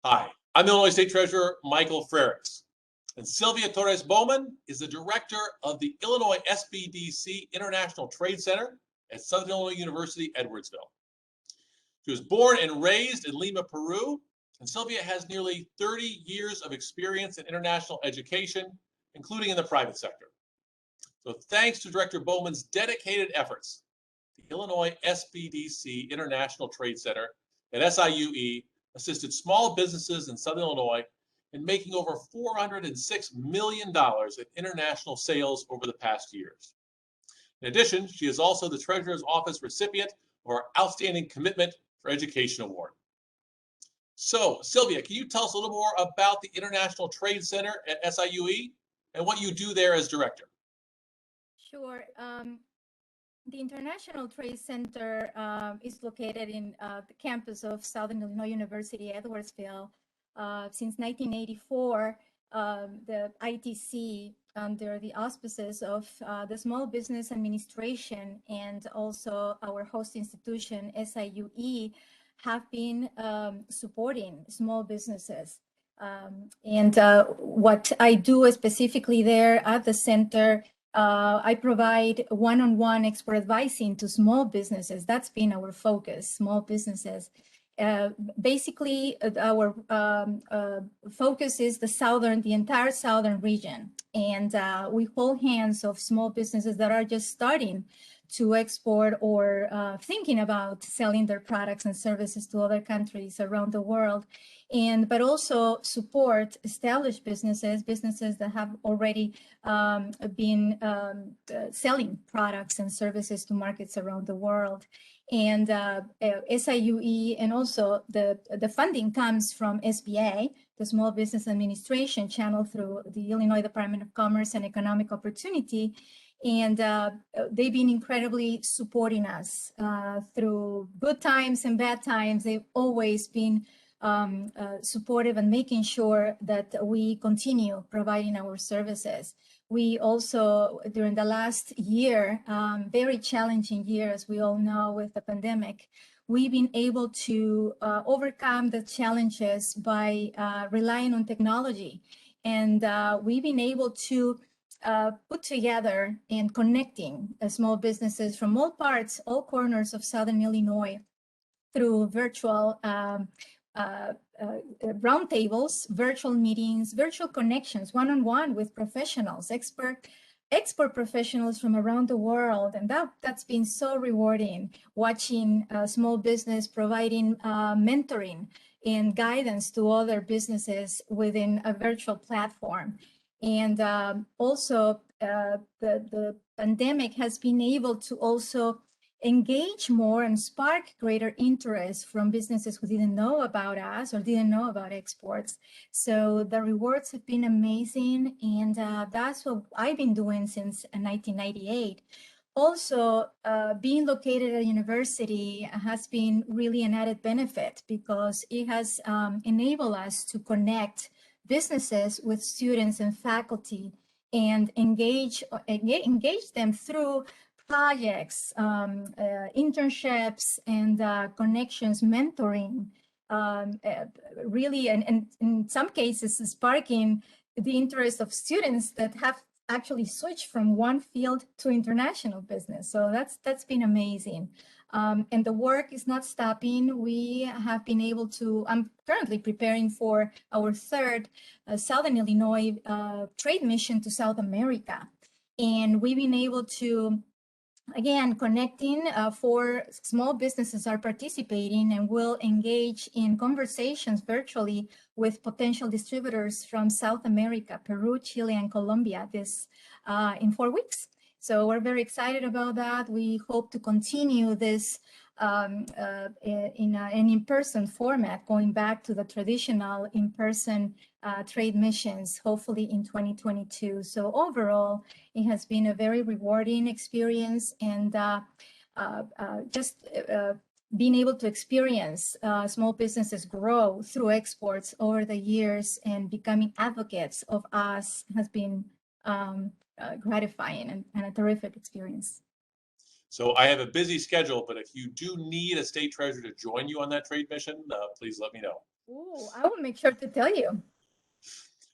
Hi, I'm Illinois State Treasurer Michael Frerichs, and Silvia Torres Bowman is the director of the Illinois SBDC International Trade Center at Southern Illinois University, Edwardsville. She was born and raised in Lima, Peru, and Silvia has nearly 30 years of experience in international education, including in the private sector. So thanks to Director Bowman's dedicated efforts, the Illinois SBDC International Trade Center at SIU-E assisted small businesses in Southern Illinois in making over $406 million in international sales over the past years. In addition, she is also the Treasurer's Office recipient of our Outstanding Commitment for Education Award. So, Silvia, can you tell us a little more about the International Trade Center at SIU-E and what you do there as director? Sure. The International Trade Center is located in the campus of Southern Illinois University, Edwardsville. Since 1984, the ITC, under the auspices of the Small Business Administration and also our host institution, SIU-E, have been supporting small businesses. And what I do specifically there at the center, I provide one-on-one expert advising to small businesses. That's been our focus, small businesses. Basically, our focus is the entire southern region. And we hold hands of small businesses that are just starting to export or thinking about selling their products and services to other countries around the world. But also support established businesses that have already been selling products and services to markets around the world. And SIU-E, and also the funding comes from SBA, the Small Business Administration, channeled through the Illinois Department of Commerce and Economic Opportunity. And they've been incredibly supporting us through good times and bad times. They've always been supportive and making sure that we continue providing our services. We also, during the last year, very challenging year, as we all know, with the pandemic, we've been able to overcome the challenges by relying on technology. And we've been able to put together and connecting small businesses from all parts, all corners of Southern Illinois through virtual roundtables, virtual meetings, virtual connections, one-on-one with professionals, expert professionals from around the world. And that's been so rewarding, watching small business providing mentoring and guidance to other businesses within a virtual platform. And also the pandemic has been able to also engage more and spark greater interest from businesses who didn't know about us or didn't know about exports. So the rewards have been amazing, and that's what I've been doing since 1998. Also, being located at a university has been really an added benefit because it has enabled us to connect businesses with students and faculty and engage them through projects, internships, and connections, mentoring, really, and in some cases, sparking the interest of students that have actually switched from one field to international business. So that's been amazing. And the work is not stopping. We have been able to, I'm currently preparing for our third Southern Illinois trade mission to South America. And we've been able to, again, connecting, 4 small businesses are participating and will engage in conversations virtually with potential distributors from South America, Peru, Chile, and Colombia in 4 weeks. So we're very excited about that. We hope to continue this in an in-person format, going back to the traditional in-person trade missions, hopefully in 2022. So overall, it has been a very rewarding experience, and just being able to experience small businesses grow through exports over the years and becoming advocates of us has been gratifying and a terrific experience. So I have a busy schedule, but if you do need a state treasurer to join you on that trade mission, please let me know. Ooh, I will make sure to tell you.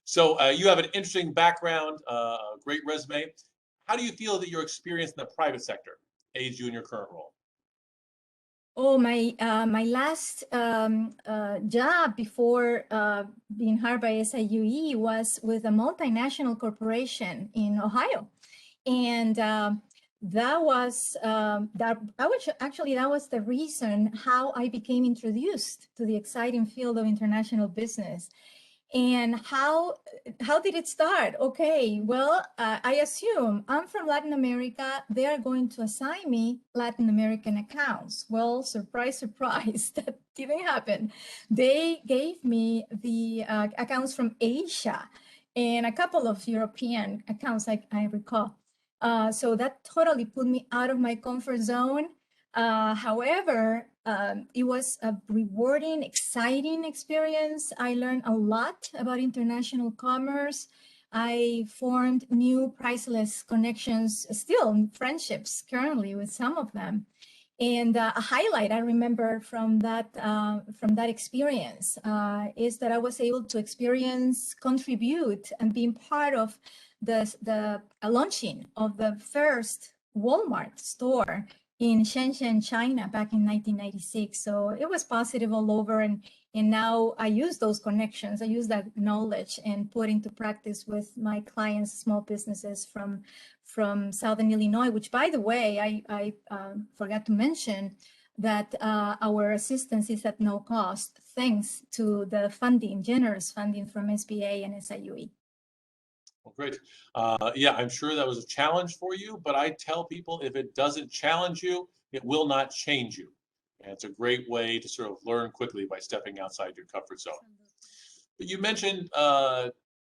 So you have an interesting background, great resume. How do you feel that your experience in the private sector aids you in your current role? Oh, my last job before being hired by SIU-E was with a multinational corporation in Ohio, and that was that was the reason how I became introduced to the exciting field of international business. And how did it start? Okay, well, I assume I'm from Latin America. They are going to assign me Latin American accounts. Well, surprise, surprise, that didn't happen. They gave me the accounts from Asia and a couple of European accounts, I recall. So that totally put me out of my comfort zone. However, it was a rewarding, exciting experience. I learned a lot about international commerce. I formed new priceless connections, still friendships currently with some of them. And a highlight I remember from that experience is that I was able to contribute, and being part of the launching of the first Walmart store in Shenzhen, China, back in 1996. So it was positive all over, and now I use those connections, I use that knowledge and put into practice with my clients, small businesses from Southern Illinois, which, by the way, I forgot to mention that our assistance is at no cost, thanks to the funding, generous funding from SBA and SIU-E. Well, great. Yeah, I'm sure that was a challenge for you, but I tell people if it doesn't challenge you, it will not change you. And it's a great way to sort of learn quickly by stepping outside your comfort zone. But you mentioned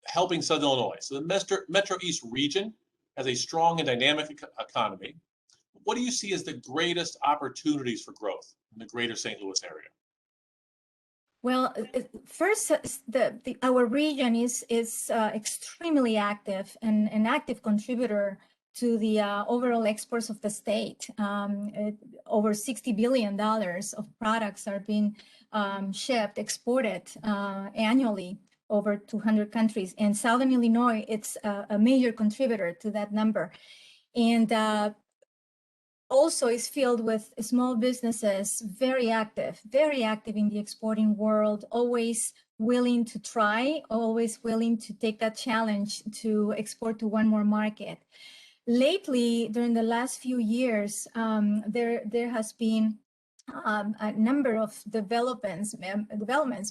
helping Southern Illinois. So the Metro East region has a strong and dynamic economy. What do you see as the greatest opportunities for growth in the greater St. Louis area? Well, first, our region is extremely active and an active contributor to the overall exports of the state. Over $60 billion of products are being shipped, exported annually over 200 countries. And Southern Illinois, it's a major contributor to that number. And also is filled with small businesses, very active in the exporting world, always willing to try, always willing to take that challenge to export to one more market. Lately, during the last few years, there has been a number of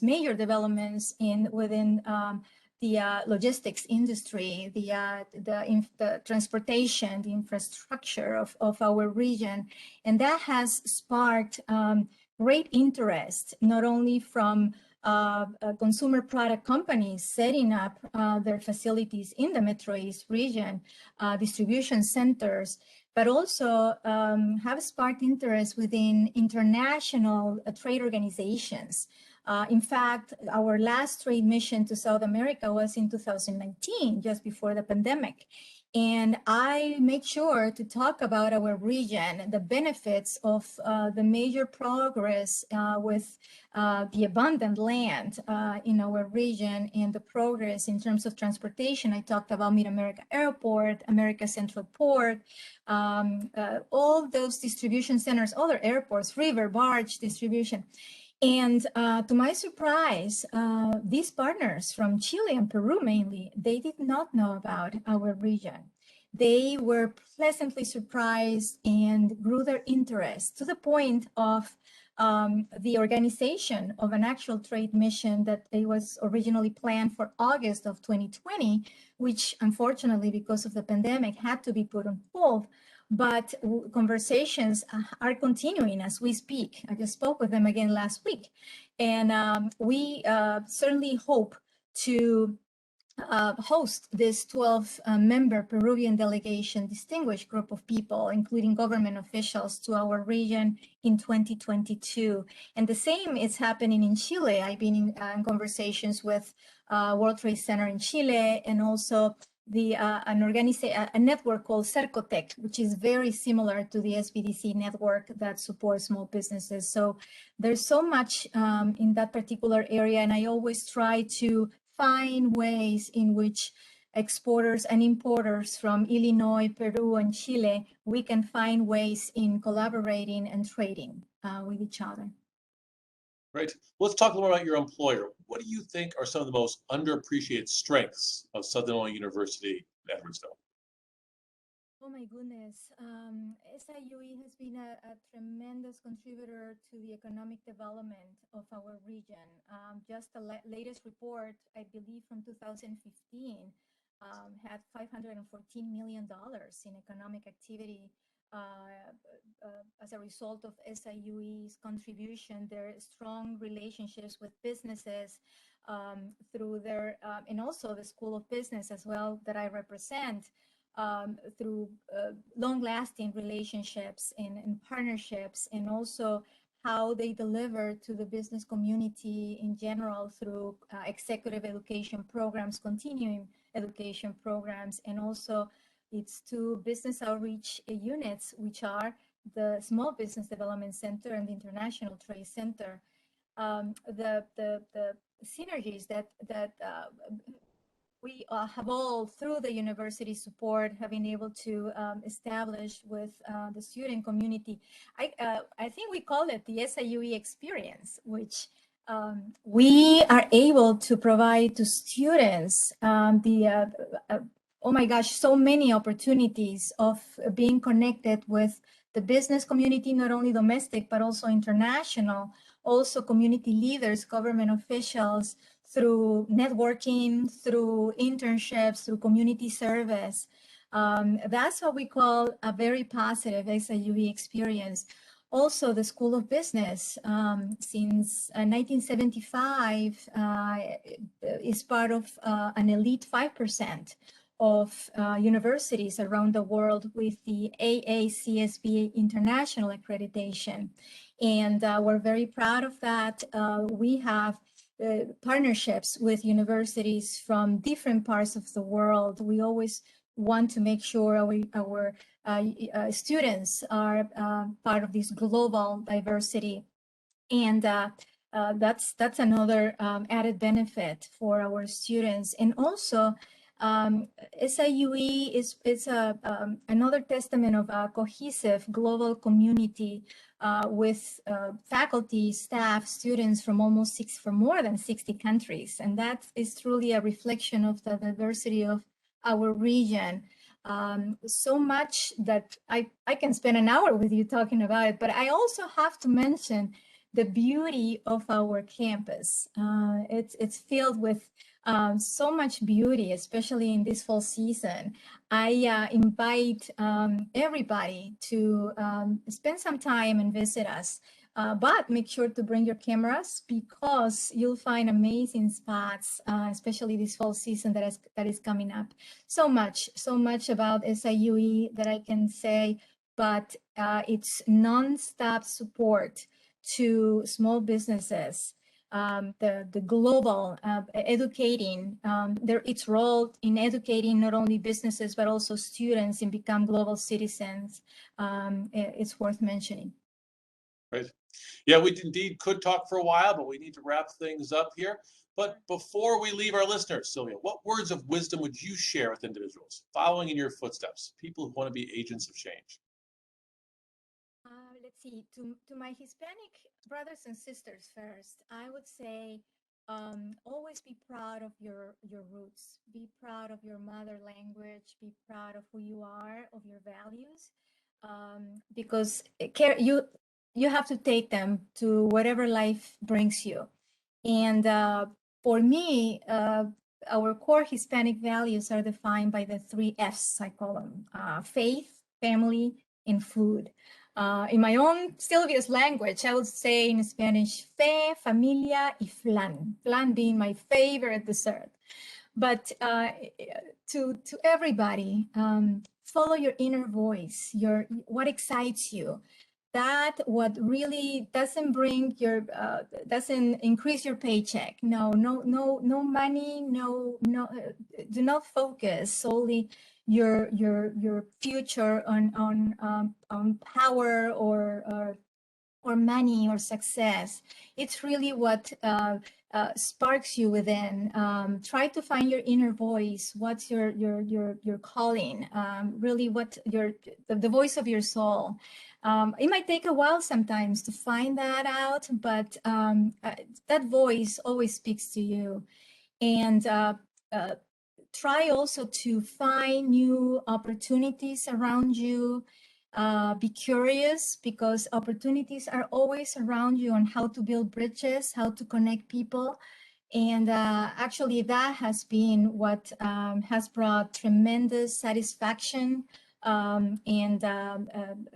major developments within the logistics industry, the transportation, the infrastructure of our region. And that has sparked great interest, not only from consumer product companies setting up their facilities in the Metro East region, distribution centers, but also have sparked interest within international trade organizations. In fact, our last trade mission to South America was in 2019, just before the pandemic. And I make sure to talk about our region, the benefits of the major progress with the abundant land in our region, and the progress in terms of transportation. I talked about Mid-America Airport, America Central Port, all those distribution centers, other airports, river, barge distribution. And to my surprise, these partners from Chile and Peru mainly, they did not know about our region. They were pleasantly surprised and grew their interest to the point of the organization of an actual trade mission that it was originally planned for August of 2020, which unfortunately, because of the pandemic, had to be put on hold. But conversations are continuing as we speak. I just spoke with them again last week. And we certainly hope to host this 12-member Peruvian delegation, distinguished group of people, including government officials, to our region in 2022. And the same is happening in Chile. I've been in conversations with World Trade Center in Chile, and also a network called Cercotec, which is very similar to the SBDC network that supports small businesses. So there's so much in that particular area, and I always try to find ways in which exporters and importers from Illinois, Peru, and Chile, we can find ways in collaborating and trading with each other. Right. Let's talk a little about your employer. What do you think are some of the most underappreciated strengths of Southern Illinois University in Edwardsville? Oh my goodness. SIU-E has been a tremendous contributor to the economic development of our region. Just the latest report, I believe from 2015, had $514 million in economic activity as a result of SIU-E's contribution. Their strong relationships with businesses through their, and also the School of Business as well that I represent, through long-lasting relationships and partnerships, and also how they deliver to the business community in general through executive education programs, continuing education programs, and also its two business outreach units, which are the Small Business Development Center and the International Trade Center. The synergies that we have all, through the university support, have been able to establish with the student community. I think we call it the SIU-E experience, which we are able to provide to students oh my gosh, so many opportunities of being connected with the business community, not only domestic, but also international, also community leaders, government officials, through networking, through internships, through community service. That's what we call a very positive SIU-E experience. Also, the School of Business, since 1975, is part of an elite 5% of universities around the world with the AACSB International Accreditation. And we're very proud of that. We have partnerships with universities from different parts of the world. We always want to make sure our students are part of this global diversity. And that's another added benefit for our students. And also, SIU-E is another testament of a cohesive global community with faculty, staff, students from more than 60 countries. And that is truly a reflection of the diversity of our region. So much that I can spend an hour with you talking about it, but I also have to mention the beauty of our campus. It's filled with so much beauty, especially in this fall season. I invite everybody to spend some time and visit us, but make sure to bring your cameras, because you'll find amazing spots, especially this fall season that is coming up. So much about SIU-E that I can say, but it's non-stop support to small businesses, the global educating, its role in educating not only businesses, but also students and become global citizens. It's worth mentioning. Right. Yeah, we indeed could talk for a while, but we need to wrap things up here. But before we leave our listeners, Silvia, what words of wisdom would you share with individuals following in your footsteps, people who want to be agents of change? Let's see, to my Hispanic brothers and sisters first, I would say always be proud of your roots, be proud of your mother language, be proud of who you are, of your values, because you have to take them to whatever life brings you. And for me, our core Hispanic values are defined by the 3 F's, I call them, faith, family, and food. In my own Silvia's language, I would say in Spanish, fe, familia, y flan. Flan being my favorite dessert. But to everybody, follow your inner voice, what excites you. that what really doesn't bring your doesn't increase your paycheck. No money, do not focus solely your future on power or money or success. It's really what sparks you within. Try to find your inner voice. What's your calling? Really, what the voice of your soul. It might take a while sometimes to find that out, but that voice always speaks to you. And try also to find new opportunities around you. Be curious, because opportunities are always around you on how to build bridges, how to connect people. And actually that has been what has brought tremendous satisfaction and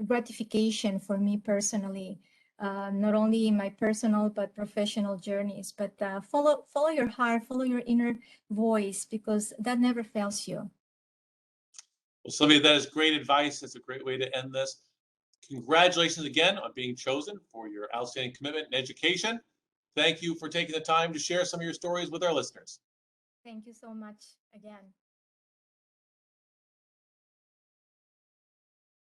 gratification for me personally, not only in my personal but professional journeys. But follow your heart, follow your inner voice, because that never fails you. Well, Silvia, that is great advice. That's a great way to end this. Congratulations again on being chosen for your outstanding commitment and education. Thank you for taking the time to share some of your stories with our listeners. Thank you so much again.